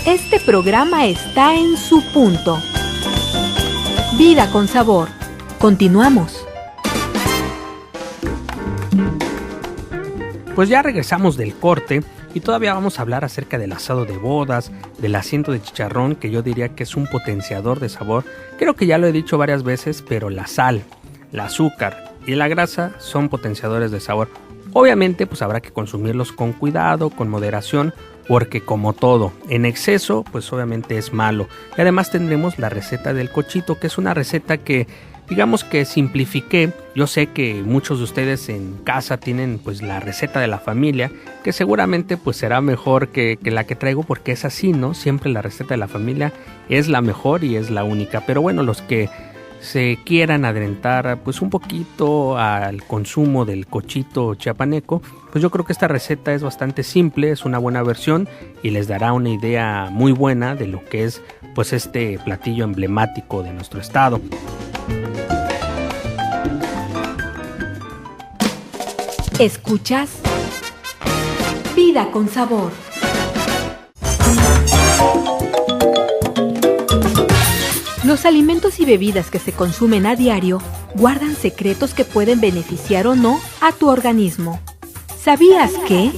Este programa está en su punto. Vida con sabor. Continuamos. Pues ya regresamos del corte y todavía vamos a hablar acerca del asado de bodas, del asiento de chicharrón, que yo diría que es un potenciador de sabor. Creo que ya lo he dicho varias veces, pero la sal, el azúcar y la grasa son potenciadores de sabor. Obviamente, pues habrá que consumirlos con cuidado, con moderación, porque como todo, en exceso, pues obviamente es malo. Y además tendremos la receta del cochito, que es una receta que, digamos que simplifiqué. Yo sé que muchos de ustedes en casa tienen pues la receta de la familia, que seguramente pues será mejor que la que traigo, porque es así, ¿no? Siempre la receta de la familia es la mejor y es la única. Pero bueno, los que se quieran adentrar pues un poquito al consumo del cochito chiapaneco, pues yo creo que esta receta es bastante simple, es una buena versión y les dará una idea muy buena de lo que es pues este platillo emblemático de nuestro estado. ¿Escuchas? Vida con sabor. Los alimentos y bebidas que se consumen a diario guardan secretos que pueden beneficiar o no a tu organismo. ¿Sabías que?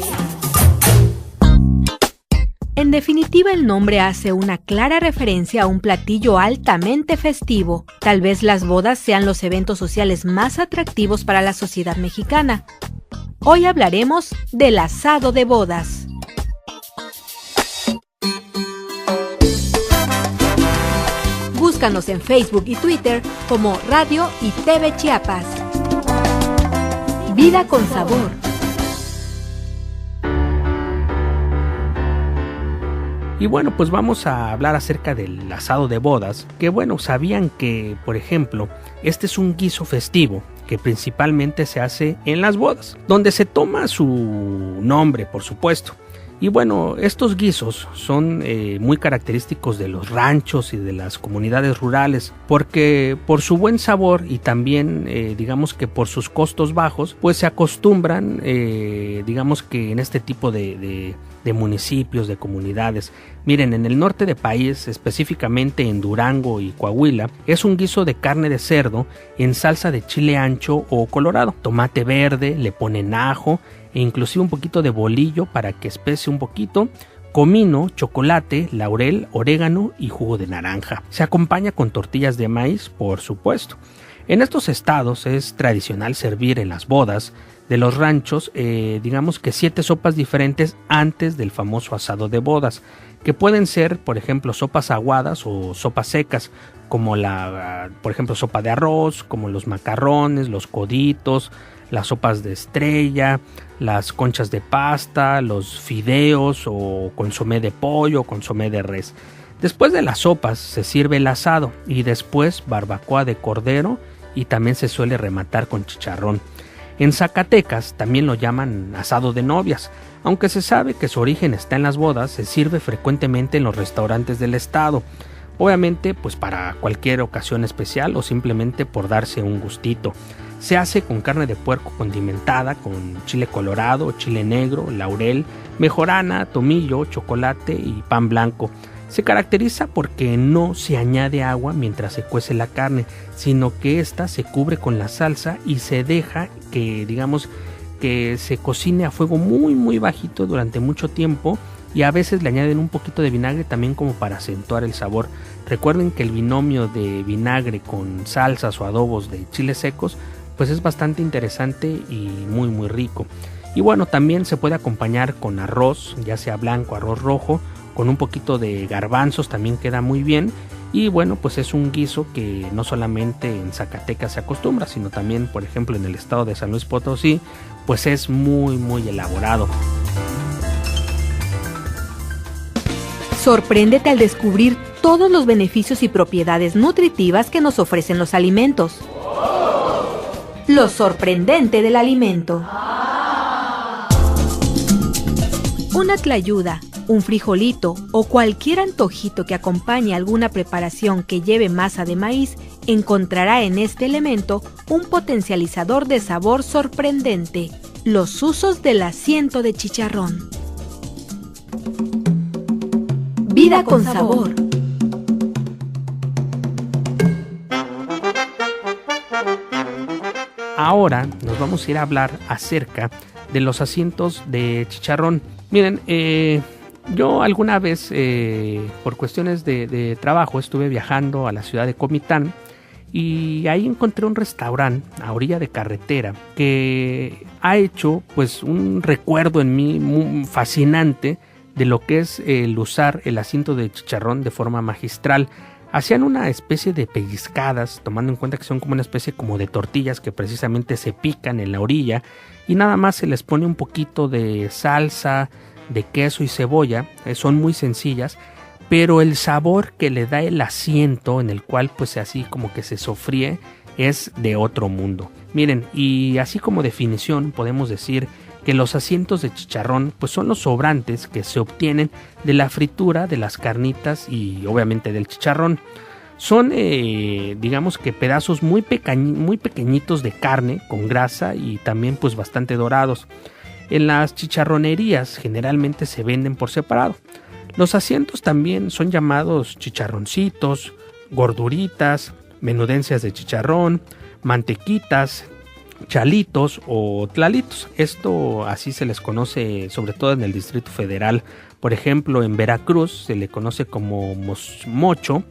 En definitiva, el nombre hace una clara referencia a un platillo altamente festivo. Tal vez las bodas sean los eventos sociales más atractivos para la sociedad mexicana. Hoy hablaremos del asado de bodas. Búscanos en Facebook y Twitter como Radio y TV Chiapas. Vida con sabor. Y bueno, pues vamos a hablar acerca del asado de bodas, que bueno, sabían que, por ejemplo, este es un guiso festivo que principalmente se hace en las bodas, donde se toma su nombre, por supuesto. Y bueno, estos guisos son muy característicos de los ranchos y de las comunidades rurales, porque por su buen sabor y también digamos que por sus costos bajos, pues se acostumbran digamos que en este tipo de municipios, de comunidades. Miren, en el norte del país, específicamente en Durango y Coahuila, es un guiso de carne de cerdo en salsa de chile ancho o colorado, tomate verde, le ponen ajo e inclusive un poquito de bolillo para que espese un poquito, comino, chocolate, laurel, orégano y jugo de naranja. Se acompaña con tortillas de maíz, por supuesto. En estos estados es tradicional servir en las bodas de los ranchos, digamos que 7 sopas diferentes antes del famoso asado de bodas, que pueden ser, por ejemplo, sopas aguadas o sopas secas, como por ejemplo, sopa de arroz, como los macarrones, los coditos, las sopas de estrella, las conchas de pasta, los fideos o consomé de pollo o consomé de res. Después de las sopas se sirve el asado y después barbacoa de cordero y también se suele rematar con chicharrón. En Zacatecas también lo llaman asado de novias. Aunque se sabe que su origen está en las bodas, se sirve frecuentemente en los restaurantes del estado. Obviamente pues para cualquier ocasión especial o simplemente por darse un gustito. Se hace con carne de puerco condimentada con chile colorado, chile negro, laurel, mejorana, tomillo, chocolate y pan blanco. Se caracteriza porque no se añade agua mientras se cuece la carne, sino que ésta se cubre con la salsa y se deja que, digamos, que se cocine a fuego muy muy bajito durante mucho tiempo, y a veces le añaden un poquito de vinagre también como para acentuar el sabor. Recuerden que el binomio de vinagre con salsas o adobos de chiles secos pues es bastante interesante y muy muy rico. Y bueno, también se puede acompañar con arroz, ya sea blanco, arroz rojo, con un poquito de garbanzos también queda muy bien. Y bueno, pues es un guiso que no solamente en Zacatecas se acostumbra, sino también, por ejemplo, en el estado de San Luis Potosí, pues es muy muy elaborado. Sorpréndete al descubrir todos los beneficios y propiedades nutritivas que nos ofrecen los alimentos. Lo sorprendente del alimento. Una tlayuda, un frijolito o cualquier antojito que acompañe alguna preparación que lleve masa de maíz encontrará en este elemento un potencializador de sabor sorprendente. Los usos del asiento de chicharrón. Vida con sabor. Ahora nos vamos a ir a hablar acerca de los asientos de chicharrón. Miren, yo alguna vez por cuestiones de trabajo estuve viajando a la ciudad de Comitán y ahí encontré un restaurante a orilla de carretera que ha hecho pues un recuerdo en mí muy fascinante de lo que es el usar el asiento de chicharrón de forma magistral. Hacían una especie de pellizcadas, tomando en cuenta que son como una especie como de tortillas que precisamente se pican en la orilla y nada más se les pone un poquito de salsa, de queso y cebolla. Son muy sencillas, pero el sabor que le da el asiento en el cual pues así como que se sofríe es de otro mundo. Miren, y así como definición podemos decir que los asientos de chicharrón pues son los sobrantes que se obtienen de la fritura de las carnitas y obviamente del chicharrón. Son digamos que pedazos muy pequeñitos de carne con grasa y también pues bastante dorados. En las chicharronerías generalmente se venden por separado. Los asientos también son llamados chicharroncitos, gorduritas, menudencias de chicharrón, mantequitas, chalitos o tlalitos. Esto así se les conoce sobre todo en el Distrito Federal. Por ejemplo, en Veracruz se le conoce como mocho,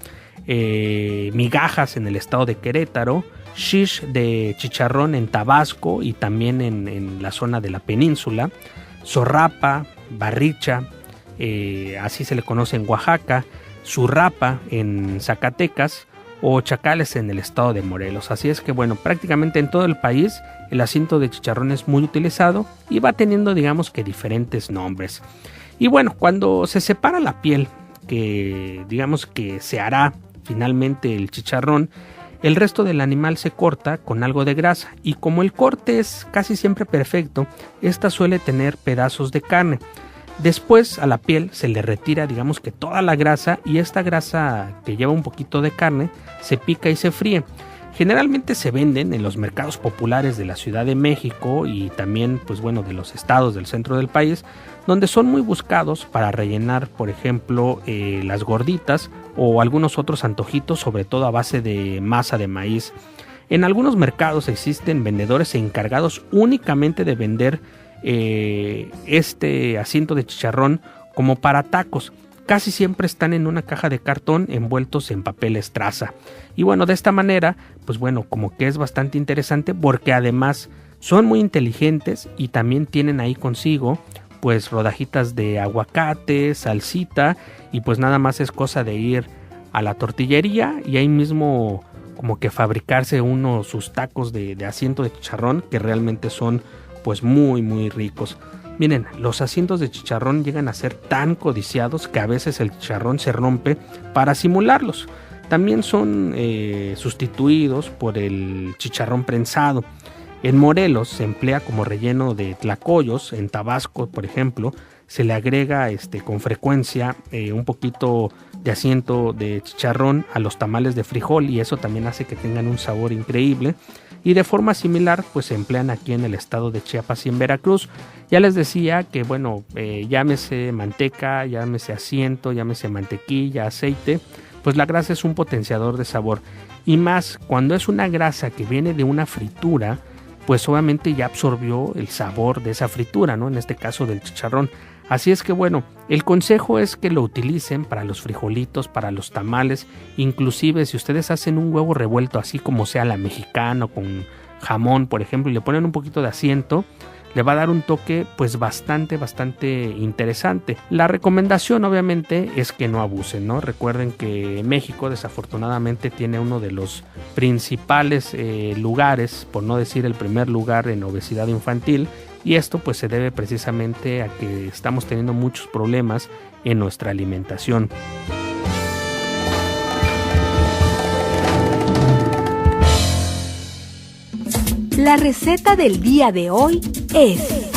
migajas en el estado de Querétaro, shish de chicharrón en Tabasco y también en la zona de la península, zorrapa, barricha, así se le conoce en Oaxaca, zurrapa en Zacatecas o chacales en el estado de Morelos. Así es que bueno, prácticamente en todo el país el asiento de chicharrón es muy utilizado y va teniendo digamos que diferentes nombres. Y bueno, cuando se separa la piel, que digamos que se hará finalmente el chicharrón, el resto del animal se corta con algo de grasa y como el corte es casi siempre perfecto, esta suele tener pedazos de carne. Después a la piel se le retira digamos que toda la grasa y esta grasa que lleva un poquito de carne se pica y se fríe. Generalmente se venden en los mercados populares de la Ciudad de México y también pues bueno de los estados del centro del país, donde son muy buscados para rellenar por ejemplo las gorditas o algunos otros antojitos, sobre todo a base de masa de maíz. En algunos mercados existen vendedores encargados únicamente de vender este asiento de chicharrón como para tacos. Casi siempre están en una caja de cartón envueltos en papel estraza. Y bueno, de esta manera, pues bueno, como que es bastante interesante porque además son muy inteligentes y también tienen ahí consigo pues rodajitas de aguacate, salsita y pues nada más es cosa de ir a la tortillería y ahí mismo como que fabricarse sus tacos de asiento de chicharrón que realmente son pues muy ricos. Miren, los asientos de chicharrón llegan a ser tan codiciados que a veces el chicharrón se rompe para simularlos. También son sustituidos por el chicharrón prensado. En Morelos se emplea como relleno de tlacoyos. En Tabasco, por ejemplo, se le agrega con frecuencia un poquito de asiento de chicharrón a los tamales de frijol y eso también hace que tengan un sabor increíble. Y de forma similar pues se emplean aquí en el estado de Chiapas y en Veracruz. Ya les decía que bueno, llámese manteca, llámese asiento, llámese mantequilla, aceite, pues la grasa es un potenciador de sabor. Y más cuando es una grasa que viene de una fritura, pues obviamente ya absorbió el sabor de esa fritura, ¿no? En este caso del chicharrón. Así es que bueno, el consejo es que lo utilicen para los frijolitos, para los tamales, inclusive si ustedes hacen un huevo revuelto así como sea la mexicana con jamón, por ejemplo, y le ponen un poquito de asiento, le va a dar un toque pues bastante interesante. La recomendación obviamente es que no abusen, ¿no? Recuerden que México desafortunadamente tiene uno de los principales lugares, por no decir el primer lugar en obesidad infantil, y esto pues se debe precisamente a que estamos teniendo muchos problemas en nuestra alimentación. La receta del día de hoy es: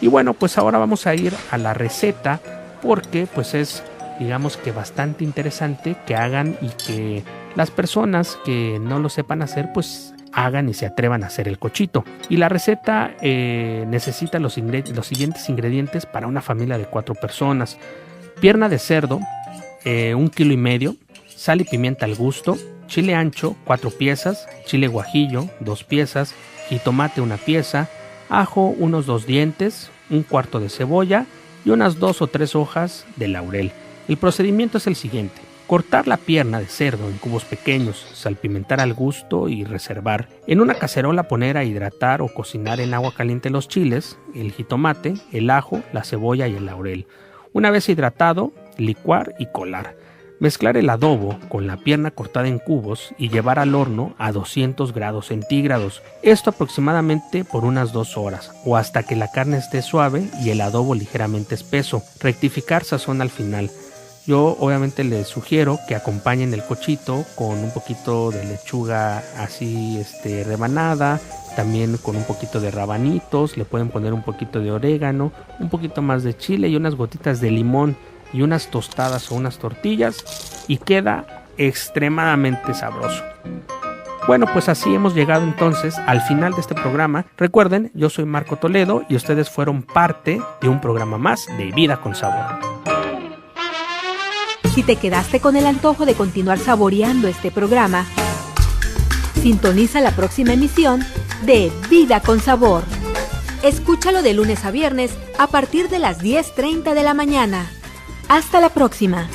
y bueno, pues ahora vamos a ir a la receta porque pues es digamos que bastante interesante que hagan y que Las personas que no lo sepan hacer, pues hagan y se atrevan a hacer el cochito. Y la receta necesita los siguientes ingredientes para una familia de 4 personas. Pierna de cerdo, 1,5 kilos, sal y pimienta al gusto, chile ancho, 4 piezas, chile guajillo, 2 piezas, jitomate, 1 pieza, ajo, unos 2 dientes, 1/4 de cebolla y unas 2 o 3 hojas de laurel. El procedimiento es el siguiente: cortar la pierna de cerdo en cubos pequeños, salpimentar al gusto y reservar. En una cacerola poner a hidratar o cocinar en agua caliente los chiles, el jitomate, el ajo, la cebolla y el laurel. Una vez hidratado, licuar y colar. Mezclar el adobo con la pierna cortada en cubos y llevar al horno a 200 grados centígrados. Esto aproximadamente por unas 2 horas o hasta que la carne esté suave y el adobo ligeramente espeso. Rectificar sazón al final. Yo obviamente les sugiero que acompañen el cochito con un poquito de lechuga así rebanada, también con un poquito de rabanitos, le pueden poner un poquito de orégano, un poquito más de chile y unas gotitas de limón y unas tostadas o unas tortillas y queda extremadamente sabroso. Bueno, pues así hemos llegado entonces al final de este programa. Recuerden, yo soy Marco Toledo y ustedes fueron parte de un programa más de Vida con Sabor. Si te quedaste con el antojo de continuar saboreando este programa, sintoniza la próxima emisión de Vida con Sabor. Escúchalo de lunes a viernes a partir de las 10:30 de la mañana. Hasta la próxima.